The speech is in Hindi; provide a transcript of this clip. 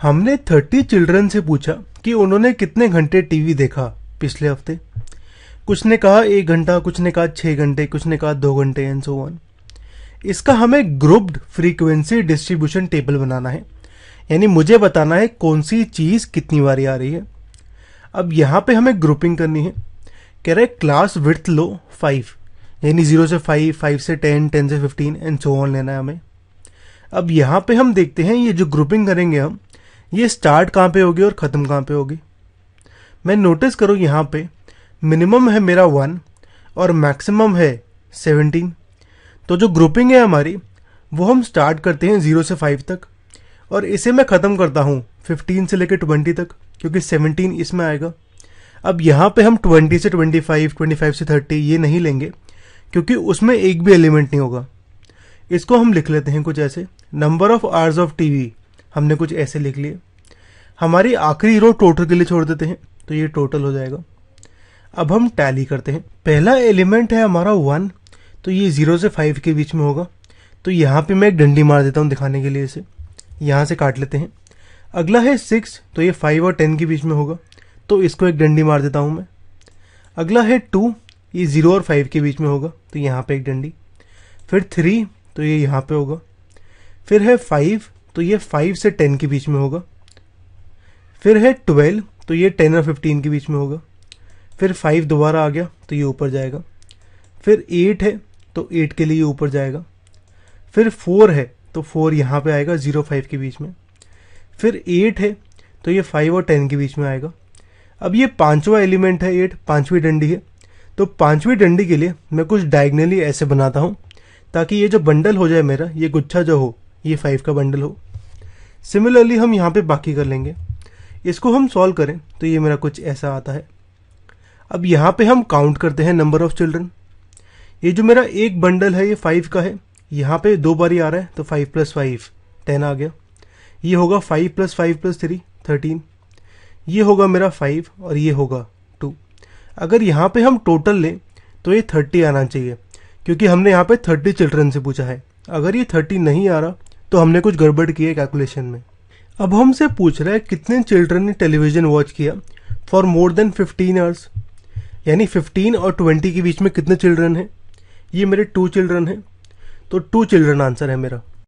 हमने 30 चिल्ड्रन से पूछा कि उन्होंने कितने घंटे टीवी देखा पिछले हफ्ते। कुछ ने कहा 1 घंटा, कुछ ने कहा 6 घंटे, कुछ ने कहा 2 घंटे एंड सो ऑन। इसका हमें ग्रुप्ड फ्रीक्वेंसी डिस्ट्रीब्यूशन टेबल बनाना है, यानी मुझे बताना है कौन सी चीज़ कितनी बारी आ रही है। अब यहाँ पे हमें ग्रुपिंग करनी है। कह रहे क्लास विड्थ लो 5, यानी 0 से 5, 5 से 10, 10 से 15 एंड सो ऑन लेना है हमें। अब यहाँ पे हम देखते हैं ये जो ग्रुपिंग करेंगे हम, ये स्टार्ट कहाँ पे होगी और ख़त्म कहाँ पे होगी। मैं नोटिस करूँ यहाँ पे मिनिमम है मेरा 1 और मैक्सिमम है 17। तो जो ग्रुपिंग है हमारी वो हम स्टार्ट करते हैं 0 से 5 तक और इसे मैं ख़त्म करता हूँ 15 से लेकर 20 तक, क्योंकि 17 इसमें आएगा। अब यहाँ पे हम 20 से 25, 25 से 30 ये नहीं लेंगे क्योंकि उसमें एक भी एलिमेंट नहीं होगा। इसको हम लिख लेते हैं कुछ ऐसे, number of hours of TV हमने कुछ ऐसे लिख लिए। हमारी आखिरी रो टोटल के लिए छोड़ देते हैं, तो ये टोटल हो जाएगा। अब हम टैली करते हैं। पहला एलिमेंट है हमारा 1, तो ये 0 से 5 के बीच में होगा। तो यहाँ पे मैं एक डंडी मार देता हूँ दिखाने के लिए, इसे यहाँ से काट लेते हैं। अगला है 6, तो ये 5 और 10 के बीच में होगा, तो इसको एक डंडी मार देता हूँ मैं। अगला है 2, ये 0 और 5 के बीच में होगा, तो यहाँ पे एक डंडी। फिर 3, तो ये यहाँ पे होगा। फिर है 5, तो ये 5 से 10 के बीच में होगा। फिर है 12, तो ये 10 और 15 के बीच में होगा। फिर 5 दोबारा आ गया, तो ये ऊपर जाएगा। फिर 8 है, तो 8 के लिए ये ऊपर जाएगा। फिर 4 है, तो 4 यहाँ पे आएगा 0 5 के बीच में। फिर 8 है, तो ये 5 और 10 के बीच में आएगा। अब ये पांचवा एलिमेंट है 8, पांचवी डंडी है। तो पांचवी डंडी के लिए मैं कुछ डायगनली ऐसे बनाता हूँ ताकि ये जो बंडल हो जाए मेरा, ये गुच्छा जो हो, ये 5 का बंडल हो। सिमिलरली हम यहाँ पे बाकी कर लेंगे। इसको हम सॉल्व करें तो ये मेरा कुछ ऐसा आता है। अब यहाँ पे हम काउंट करते हैं नंबर ऑफ चिल्ड्रन। ये जो मेरा एक बंडल है ये 5 का है, यहाँ पे 2 बारी आ रहा है, तो 5 + 5 10 आ गया। ये होगा 5 + 5 + 3 13। ये होगा मेरा 5 और ये होगा 2। अगर यहाँ पे हम टोटल लें तो ये 30 आना चाहिए, क्योंकि हमने यहाँ पे 30 चिल्ड्रन से पूछा है। अगर ये 30 नहीं आ रहा तो हमने कुछ गड़बड़ की है कैलकुलेशन में। अब हमसे पूछ रहा है कितने चिल्ड्रन ने टेलीविज़न वॉच किया फॉर मोर देन 15 आवर्स, यानी 15 और 20 के बीच में कितने चिल्ड्रन हैं। ये मेरे 2 चिल्ड्रन हैं, तो 2 चिल्ड्रन आंसर है मेरा।